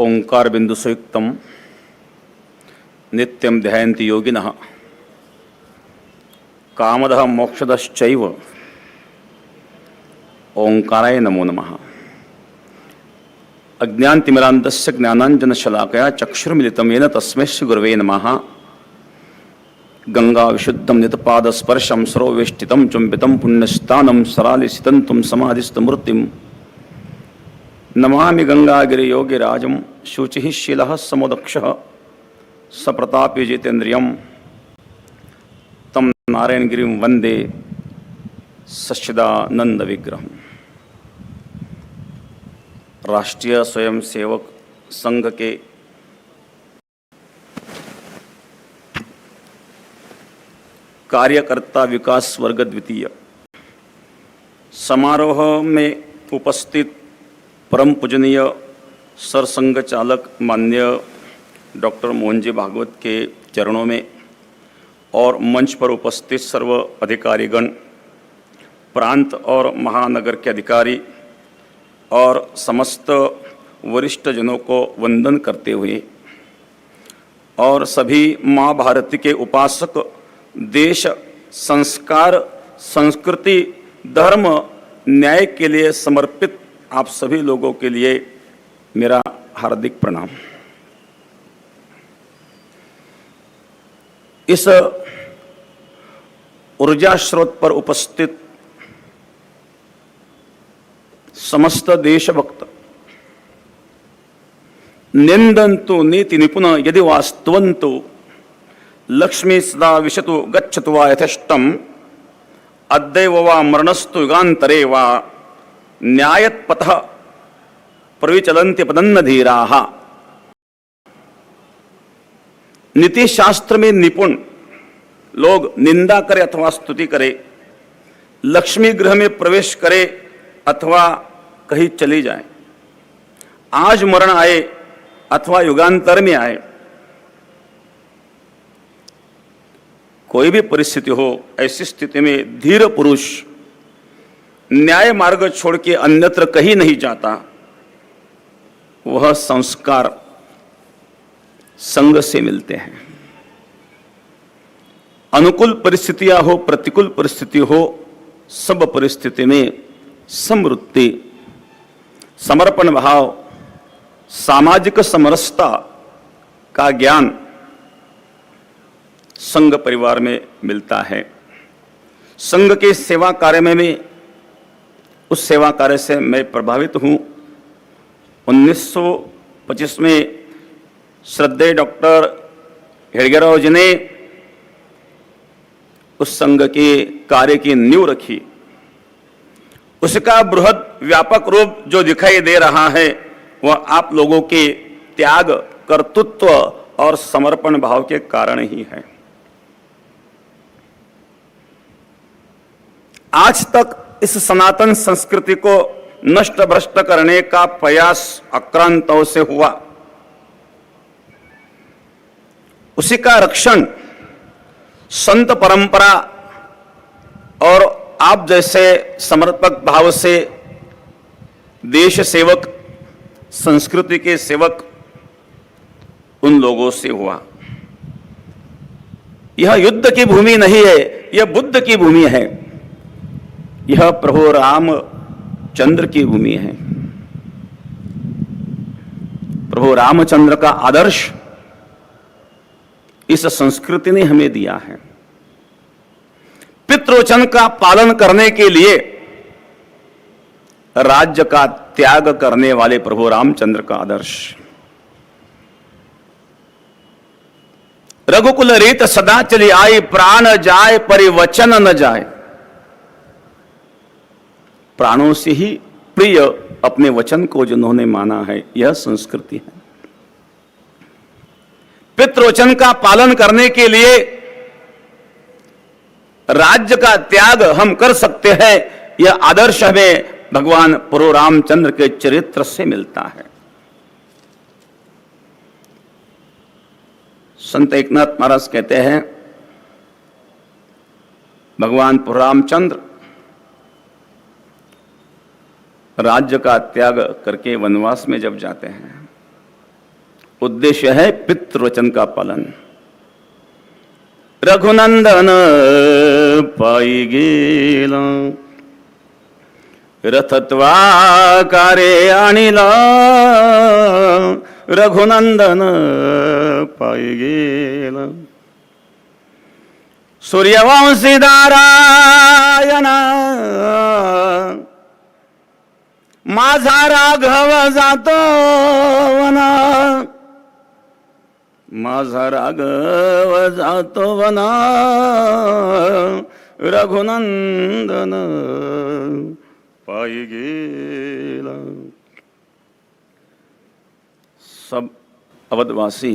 ओंकार बिंदु संयुक्तम नित्यं ध्यायन्ति योगिनः कामदः मोक्षदश्चैव ओंकाराय नमो नमः। अज्ञानतिमिरान्धस्य ज्ञानाञ्जनशलाकया चक्षुर्मिलितं येन तस्मै श्रीगुरवे नमः। गंगा विशुद्धं नितपादस्पर्शं सरोवेष्टितं चुम्बितं पुण्यस्थानं सरालिसितं तुम समाधिस्थमूर्तिं नमामि गंगागिरियोगिराजं शुचिः शीलः समुदक्षः सप्रतापी जितेन्द्रियं तम नारायणगिरिं वंदे सच्चिदानंद विग्रहम्। राष्ट्रीय स्वयंसेवक संघ के कार्यकर्ता विकास वर्ग द्वितीय समारोह में उपस्थित परम पूजनीय सरसंघ चालक माननीय डॉक्टर मोहन जी भागवत के चरणों में और मंच पर उपस्थित सर्व अधिकारीगण, प्रांत और महानगर के अधिकारी और समस्त वरिष्ठ जनों को वंदन करते हुए और सभी माँ भारती के उपासक, देश, संस्कार, संस्कृति, धर्म, न्याय के लिए समर्पित आप सभी लोगों के लिए मेरा हार्दिक प्रणाम। इस ऊर्जा स्रोत पर उपस्थित समस्त देशभक्त निंदन्तु नीति निपुण यदि वास्तवन्तु लक्ष्मी सदा विशतु गच्छतु वा यथेष्टम अद्यैव वा मरणस्तु युगान्तरे वा न्यायत पथः प्रविचलन्ति पदन्न धीराः। नीति शास्त्र में निपुण लोग निंदा करे अथवा स्तुति करे, लक्ष्मी गृह में प्रवेश करे अथवा कहीं चली जाए, आज मरण आए अथवा युगांतर में आए, कोई भी परिस्थिति हो, ऐसी स्थिति में धीर पुरुष न्याय मार्ग छोड़ के अन्यत्र कहीं नहीं जाता। वह संस्कार संघ से मिलते हैं। अनुकूल परिस्थितियां हो, प्रतिकूल परिस्थिति हो, सब परिस्थिति में समृद्धि, समर्पण भाव, सामाजिक समरसता का ज्ञान संघ परिवार में मिलता है। संघ के सेवा कार्य में उस सेवा कार्य से मैं प्रभावित हूँ। 1925 में श्रद्धेय डॉक्टर हेडगेराव जी ने उस संघ के कार्य की नींव रखी। उसका बृहद व्यापक रूप जो दिखाई दे रहा है वह आप लोगों के त्याग, कर्तृत्व और समर्पण भाव के कारण ही है। आज तक इस सनातन संस्कृति को नष्ट भ्रष्ट करने का प्रयास आक्रांताओं से हुआ। उसी का रक्षण संत परंपरा और आप जैसे समर्पक भाव से देश सेवक, संस्कृति के सेवक उन लोगों से हुआ। यह युद्ध की भूमि नहीं है, यह बुद्ध की भूमि है। यह प्रभु रामचंद्र की भूमि है। प्रभु रामचंद्र का आदर्श इस संस्कृति ने हमें दिया है। पितृवचन का पालन करने के लिए राज्य का त्याग करने वाले प्रभु रामचंद्र का आदर्श। रघुकुल रीत सदा चली आई, प्राण जाए परिवचन न जाए। प्राणों से ही प्रिय अपने वचन को जिन्होंने माना है, यह संस्कृति है। पितृवचन का पालन करने के लिए राज्य का त्याग हम कर सकते हैं। यह आदर्श हमें भगवान प्रभु रामचंद्र के चरित्र से मिलता है। संत एकनाथ महाराज कहते हैं, भगवान प्रभु रामचंद्र राज्य का त्याग करके वनवास में जब जाते हैं उद्देश्य है पितृवचन का पालन। रघुनंदन पाई गेला, रथत्वाकारे आणिला, रघुनंदन पाई गेला। सूर्यवंशी नारायण माझा राघव जातो वना, माझा राघव जातो वना, रघुनंदन पाई गेला। सब अवधवासी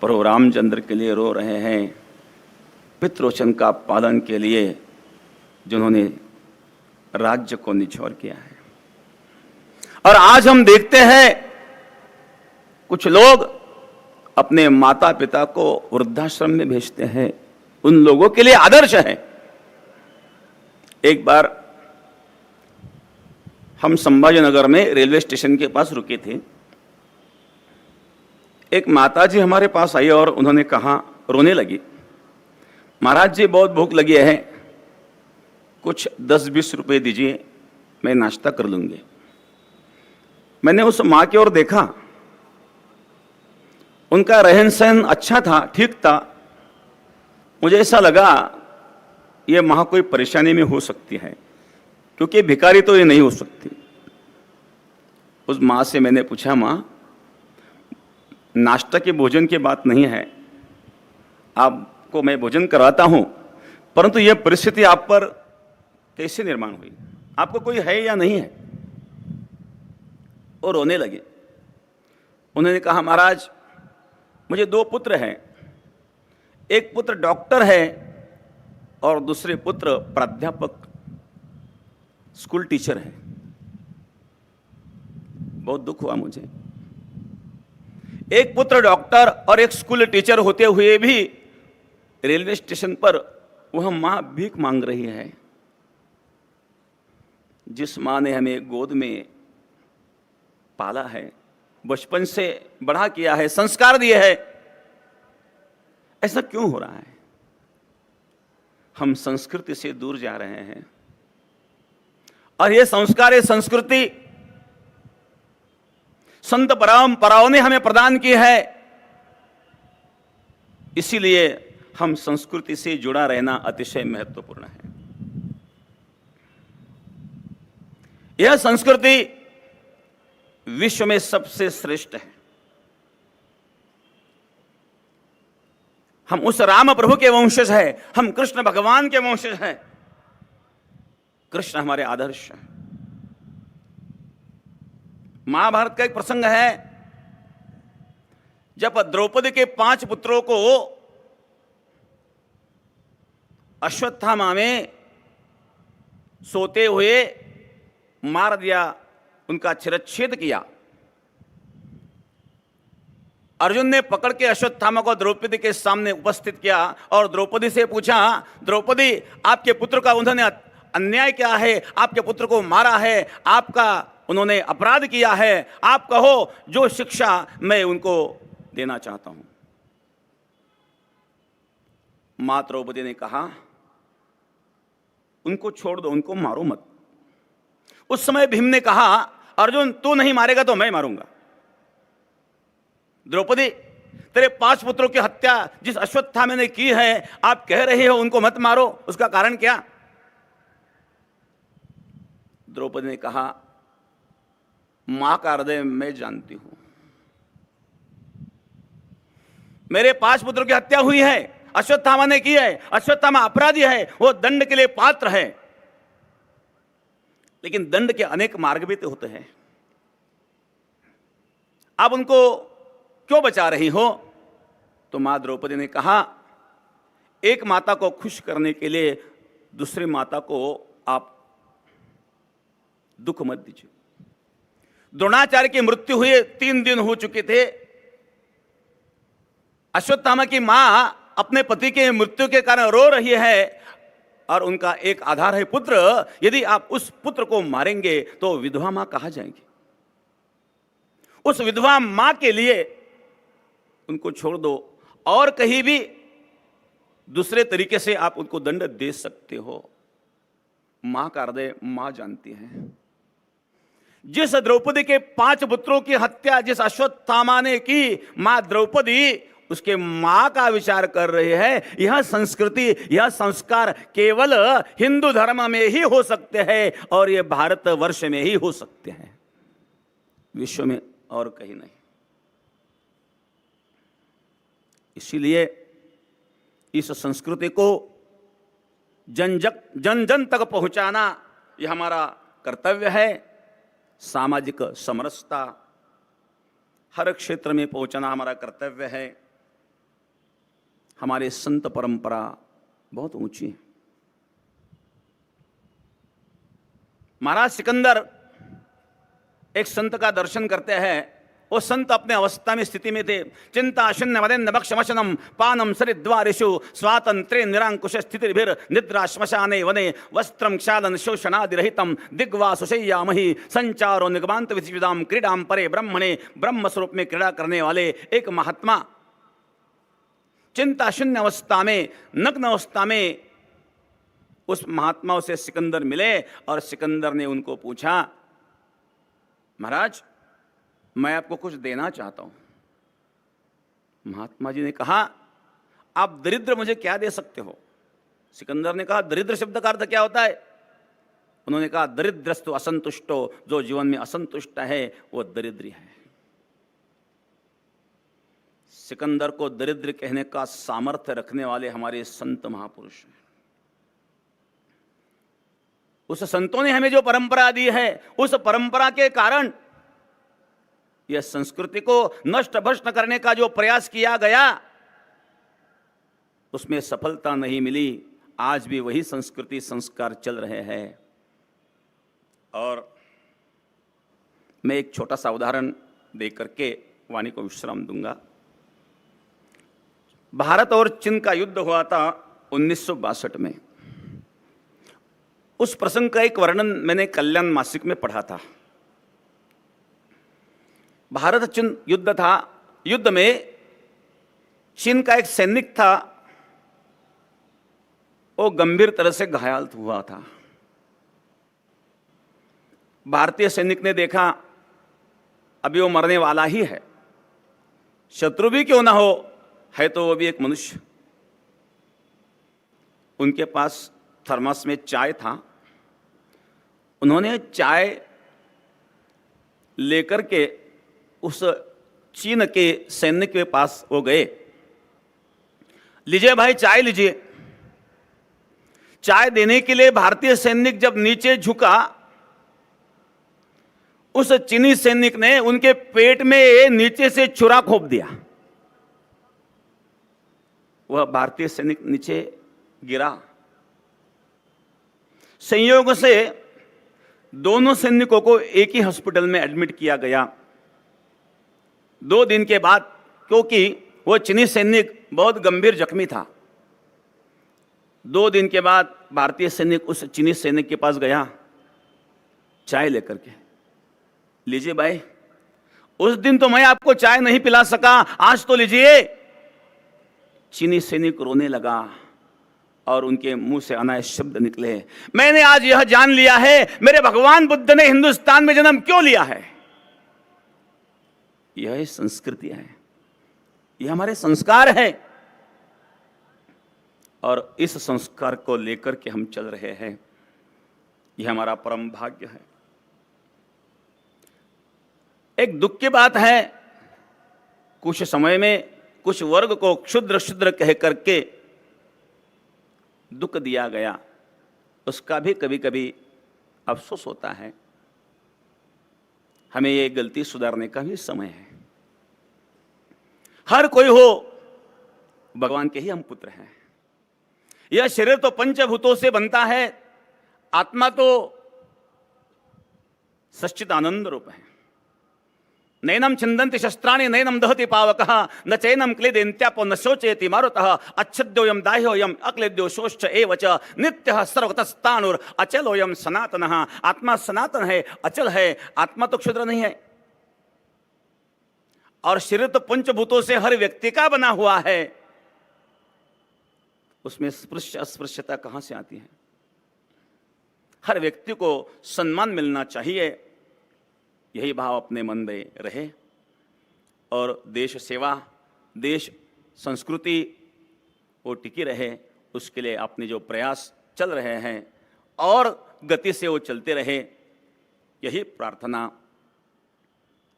प्रभु रामचंद्र के लिए रो रहे हैं, पितृवचन का पालन के लिए जिन्होंने राज्य को निछोड़ किया है। और आज हम देखते हैं कुछ लोग अपने माता पिता को वृद्धाश्रम में भेजते हैं, उन लोगों के लिए आदर्श है। एक बार हम संभाजी नगर में रेलवे स्टेशन के पास रुके थे। एक माताजी हमारे पास आई और उन्होंने कहा, रोने लगी, महाराज जी बहुत भूख लगी है, कुछ 10-20 रुपए दीजिए, मैं नाश्ता कर लूंगी। मैंने उस माँ की ओर देखा, उनका रहन सहन अच्छा था, ठीक था। मुझे ऐसा लगा ये माँ कोई परेशानी में हो सकती है, क्योंकि भिखारी तो ये नहीं हो सकती। उस माँ से मैंने पूछा, माँ नाश्ता के भोजन की बात नहीं है, आपको मैं भोजन कराता हूं, परंतु यह परिस्थिति आप पर कैसे निर्माण हुई, आपको कोई है या नहीं है? और रोने लगे। उन्होंने कहा, महाराज मुझे 2 पुत्र हैं, एक पुत्र डॉक्टर है और दूसरे पुत्र प्राध्यापक स्कूल टीचर है। बहुत दुख हुआ मुझे। एक पुत्र डॉक्टर और एक स्कूल टीचर होते हुए भी रेलवे स्टेशन पर वह मां भीख मांग रही है। जिस मां ने हमें गोद में पाला है, बचपन से बड़ा किया है, संस्कार दिए हैं, ऐसा क्यों हो रहा है? हम संस्कृति से दूर जा रहे हैं। और यह संस्कार, ये संस्कृति संत परंपराओं ने हमें प्रदान की है। इसीलिए हम संस्कृति से जुड़ा रहना अतिशय महत्वपूर्ण है। यह संस्कृति विश्व में सबसे श्रेष्ठ है। हम उस राम प्रभु के वंशज हैं, हम कृष्ण भगवान के वंशज हैं। कृष्ण हमारे आदर्श हैं। महाभारत का एक प्रसंग है, जब द्रौपदी के 5 पुत्रों को अश्वत्थामा में सोते हुए मार दिया, उनका शिरच्छेद किया। अर्जुन ने पकड़ के अश्वत्थामा को द्रौपदी के सामने उपस्थित किया और द्रौपदी से पूछा, द्रौपदी आपके पुत्र का उन्होंने अन्याय किया है, आपके पुत्र को मारा है, आपका उन्होंने अपराध किया है, आप कहो जो शिक्षा मैं उनको देना चाहता हूं। मां द्रौपदी ने कहा, उनको छोड़ दो, उनको मारो मत। उस समय भीम ने कहा, अर्जुन तू नहीं मारेगा तो मैं मारूंगा। द्रौपदी, तेरे 5 पुत्रों की हत्या जिस अश्वत्थामा ने की है, आप कह रहे हो उनको मत मारो, उसका कारण क्या? द्रौपदी ने कहा, मां का हृदय मैं जानती हूं। मेरे 5 पुत्रों की हत्या हुई है, अश्वत्थामा ने की है, अश्वत्थामा अपराधी है, वो दंड के लिए पात्र है। लेकिन दंड के अनेक मार्ग भी तो होते हैं। आप उनको क्यों बचा रही हो? तो मां द्रौपदी ने कहा, एक माता को खुश करने के लिए दूसरी माता को आप दुख मत दीजिए। द्रोणाचार्य की मृत्यु हुए 3 दिन हो चुके थे। अश्वत्थामा की मां अपने पति के मृत्यु के कारण रो रही है और उनका एक आधार है पुत्र। यदि आप उस पुत्र को मारेंगे तो विधवा मां कहा जाएंगी। उस विधवा मां के लिए उनको छोड़ दो, और कहीं भी दूसरे तरीके से आप उनको दंड दे सकते हो। मां का हृदय मां जानती है। जिस द्रौपदी के 5 पुत्रों की हत्या जिस अश्वत्थामा ने की, मां द्रौपदी उसके मां का विचार कर रहे हैं। यह संस्कृति, यह संस्कार केवल हिंदू धर्म में ही हो सकते हैं, और यह भारत वर्ष में ही हो सकते हैं, विश्व में और कहीं नहीं। इसीलिए इस संस्कृति को जन जन तक पहुंचाना यह हमारा कर्तव्य है। सामाजिक समरसता हर क्षेत्र में पहुंचाना हमारा कर्तव्य है। हमारे संत परंपरा बहुत ऊंची है। महाराज सिकंदर एक संत का दर्शन करते हैं। वो संत अपने अवस्था में स्थिति में थे। चिंता शून्य मदेन्द्र भक्षमशनम पानम सरिद्वारिषु स्वातंत्र्य निरांकुश स्थितिर्भिर निद्रा श्मशाने वने वस्त्रम क्षालन शोषणादिरहितम दिग्वासुशय्यामहि संचारो निगमांत विचिदाम क्रीडाम परे ब्रह्मणे, ब्रह्म स्वरूप में क्रीड़ा करने वाले एक महात्मा चिंता शून्य अवस्था में, नग्न अवस्था में उस महात्मा से सिकंदर मिले, और सिकंदर ने उनको पूछा, महाराज मैं आपको कुछ देना चाहता हूं। महात्मा जी ने कहा, आप दरिद्र मुझे क्या दे सकते हो? सिकंदर ने कहा, दरिद्र शब्द का अर्थ क्या होता है? उन्होंने कहा, दरिद्रस्तु असंतुष्टो, जो जीवन में असंतुष्ट है वो दरिद्र है। सिकंदर को दरिद्र कहने का सामर्थ्य रखने वाले हमारे संत महापुरुष हैं। उस संतों ने हमें जो परंपरा दी है, उस परंपरा के कारण यह संस्कृति को नष्ट भ्रष्ट करने का जो प्रयास किया गया, उसमें सफलता नहीं मिली। आज भी वही संस्कृति संस्कार चल रहे हैं। और मैं एक छोटा सा उदाहरण देकर के वाणी को विश्राम दूंगा। भारत और चीन का युद्ध हुआ था 1962 में। उस प्रसंग का एक वर्णन मैंने कल्याण मासिक में पढ़ा था। भारत चीन युद्ध था। युद्ध में चीन का एक सैनिक था, वो गंभीर तरह से घायल हुआ था। भारतीय सैनिक ने देखा अभी वो मरने वाला ही है, शत्रु भी क्यों ना हो, है तो वो भी एक मनुष्य। उनके पास थर्मस में चाय था। उन्होंने चाय लेकर के उस चीन के सैनिक के पास वो गए, लीजिए भाई चाय लीजिए। चाय देने के लिए भारतीय सैनिक जब नीचे झुका, उस चीनी सैनिक ने उनके पेट में नीचे से छुरा खोप दिया। वह भारतीय सैनिक नीचे गिरा। संयोग से दोनों सैनिकों को एक ही हॉस्पिटल में एडमिट किया गया। 2 दिन के बाद, क्योंकि वो चीनी सैनिक बहुत गंभीर जख्मी था, 2 दिन के बाद भारतीय सैनिक उस चीनी सैनिक के पास गया चाय लेकर के, लीजिए भाई, उस दिन तो मैं आपको चाय नहीं पिला सका, आज तो लीजिए। चीनी सैनिक रोने लगा और उनके मुंह से अनायास शब्द निकले, मैंने आज यह जान लिया है मेरे भगवान बुद्ध ने हिंदुस्तान में जन्म क्यों लिया है। यह संस्कृति है, यह हमारे संस्कार है, और इस संस्कार को लेकर के हम चल रहे हैं। यह हमारा परम भाग्य है। एक दुख की बात है, कुछ समय में कुछ वर्ग को क्षुद्र क्षुद्र कह करके दुख दिया गया, उसका भी कभी कभी अफसोस होता है। हमें ये गलती सुधारने का भी समय है। हर कोई हो, भगवान के ही हम पुत्र हैं। यह शरीर तो पंचभूतों से बनता है, आत्मा तो सच्चित आनंद रूप है। नैनम छिंदन्ति शस्त्राणि नैनम दहति पावकः न चैनम क्लेदेन्त्यापो न शोचयति मारुतः अच्छद्योयम दाह्योयम अक्लेद्यो शोष्ठ एव च नित्यः सर्वतस्तानुर अचलोयम सनातनः। आत्मा सनातन है, अचल है। आत्मा तो क्षुद्र नहीं है। और शरीर तो पंचभूतों से हर व्यक्ति का बना हुआ है, उसमें स्पृश्य अस्पृश्यता कहां से आती है? हर व्यक्ति को सम्मान मिलना चाहिए, यही भाव अपने मन में रहे और देश सेवा, देश संस्कृति वो टिकी रहे, उसके लिए अपने जो प्रयास चल रहे हैं और गति से वो चलते रहे, यही प्रार्थना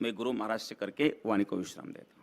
मैं गुरु महाराज से करके वाणी को विश्राम देता हूँ।